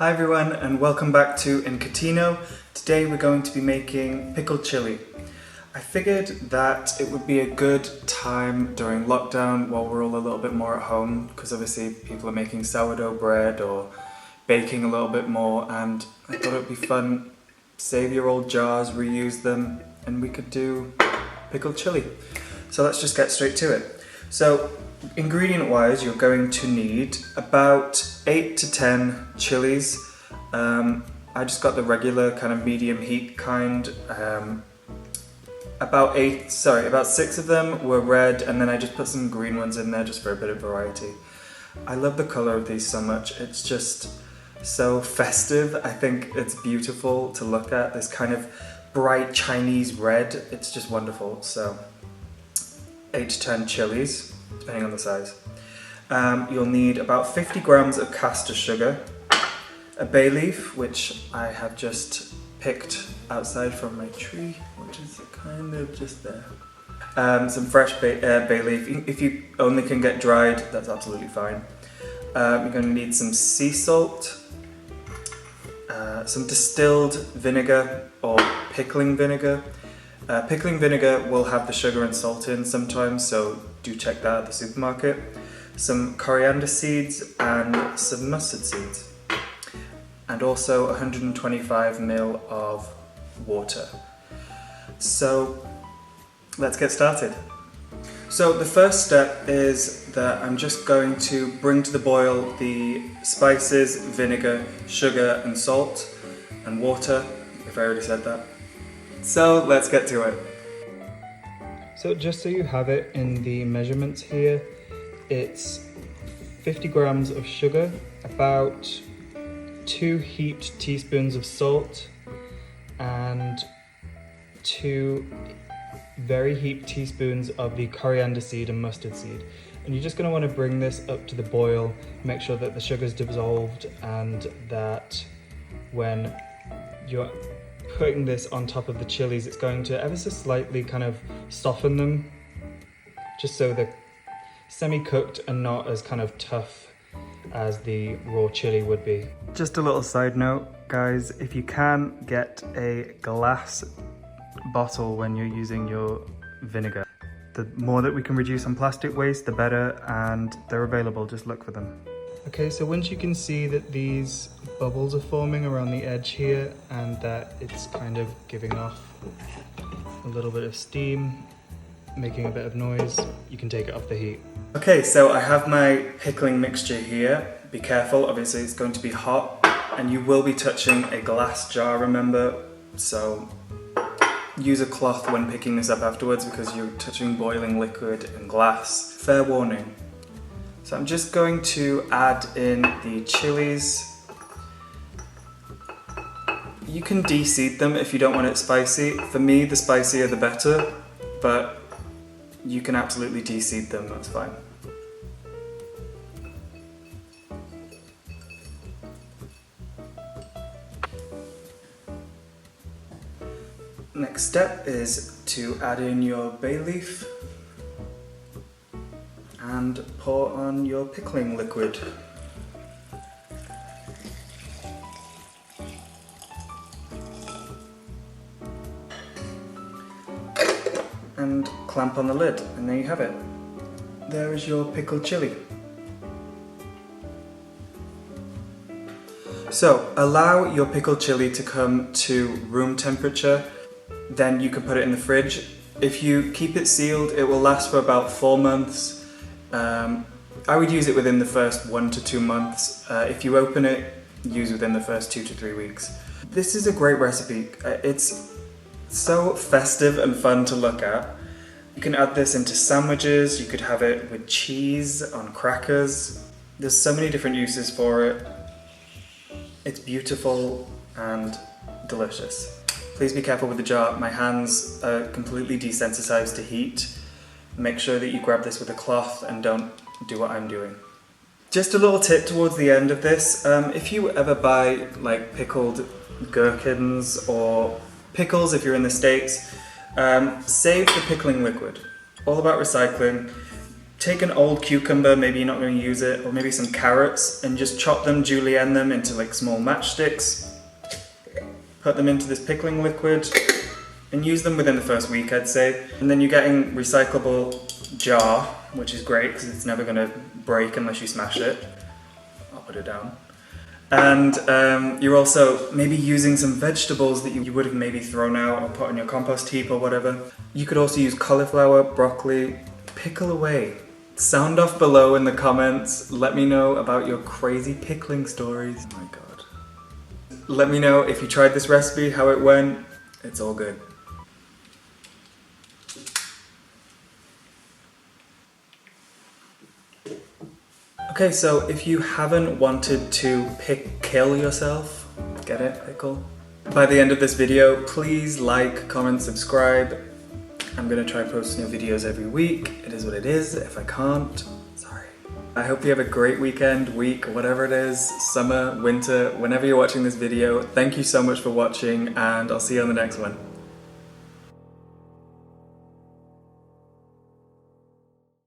Hi everyone and welcome back to Incatino. Today we're going to be making pickled chili. I figured that it would be a good time during lockdown while we're all a little bit more at home, because obviously people are making sourdough bread or baking a little bit more, and I thought it would be fun, save your old jars, reuse them, and we could do pickled chili. So let's just get straight to it. So ingredient wise, you're going to need about 8 to 10 chilies. I just got the regular kind of medium heat kind. About 6 of them were red, and then I just put some green ones in there just for a bit of variety. I love the color of these so much. It's just so festive. I think it's beautiful to look at, this kind of bright Chinese red. It's just wonderful. So 8 to 10 chilies, depending on the size. You'll need about 50 grams of caster sugar, a bay leaf, which I have just picked outside from my tree, which is kind of just there. Some fresh bay leaf. If you only can get dried, that's absolutely fine. You're going to need some sea salt, some distilled vinegar or pickling vinegar. Pickling vinegar will have the sugar and salt in sometimes, so do check that at the supermarket. Some coriander seeds and some mustard seeds. And also 125 ml of water. So let's get started. So the first step is that I'm just going to bring to the boil the spices, vinegar, sugar and salt and water, if I already said that. So let's get to it. So just so you have it in the measurements here, it's 50 grams of sugar, about 2 heaped teaspoons of salt, and 2 very heaped teaspoons of the coriander seed and mustard seed. And you're just going to want to bring this up to the boil, make sure that the sugar's dissolved, and that when you're putting this on top of the chilies, it's going to ever so slightly kind of soften them, just so they're semi-cooked and not as kind of tough as the raw chili would be. Just a little side note, guys, if you can get a glass bottle when you're using your vinegar, the more that we can reduce on plastic waste, the better, and they're available, just look for them. Okay, so once you can see that these bubbles are forming around the edge here and that it's kind of giving off a little bit of steam, making a bit of noise, you can take it off the heat. Okay, so I have my pickling mixture here. Be careful, obviously it's going to be hot and you will be touching a glass jar, remember, so use a cloth when picking this up afterwards because you're touching boiling liquid and glass. Fair warning. So I'm just going to add in the chilies. You can de-seed them if you don't want it spicy. For me, the spicier the better, but you can absolutely de-seed them, that's fine. Next step is to add in your bay leaf and pour on your pickling liquid. And clamp on the lid, and there you have it. There is your pickled chili. So allow your pickled chili to come to room temperature, then you can put it in the fridge. If you keep it sealed, it will last for about 4 months. I would use it within the first 1 to 2 months. If you open it, use within the first 2 to 3 weeks. This is a great recipe. It's so festive and fun to look at. You can add this into sandwiches, you could have it with cheese, on crackers. There's so many different uses for it. It's beautiful and delicious. Please be careful with the jar. My hands are completely desensitized to heat. Make sure that you grab this with a cloth and don't do what I'm doing. Just a little tip towards the end of this. If you ever buy like pickled gherkins or pickles if you're in the States, save the pickling liquid. All about recycling. take an old cucumber, maybe you're not going to use it, or maybe some carrots, and just chop them, julienne them into like small matchsticks. Put them into this pickling liquid and use them within the first week, I'd say. And then you're getting recyclable jar, which is great because it's never going to break unless you smash it. I'll put it down. And you're also maybe using some vegetables that you would have maybe thrown out or put on your compost heap or whatever. You could also use cauliflower, broccoli. Pickle away. Sound off below in the comments. Let me know about your crazy pickling stories. Oh my god. Let me know if you tried this recipe, how it went. It's all good. Okay, so if you haven't wanted to kill yourself, get it, pickle? By the end of this video, please like, comment, subscribe. I'm gonna try posting new videos every week. It is what it is. If I can't, sorry. I hope you have a great weekend, week, whatever it is, summer, winter, whenever you're watching this video. Thank you so much for watching, and I'll see you on the next one.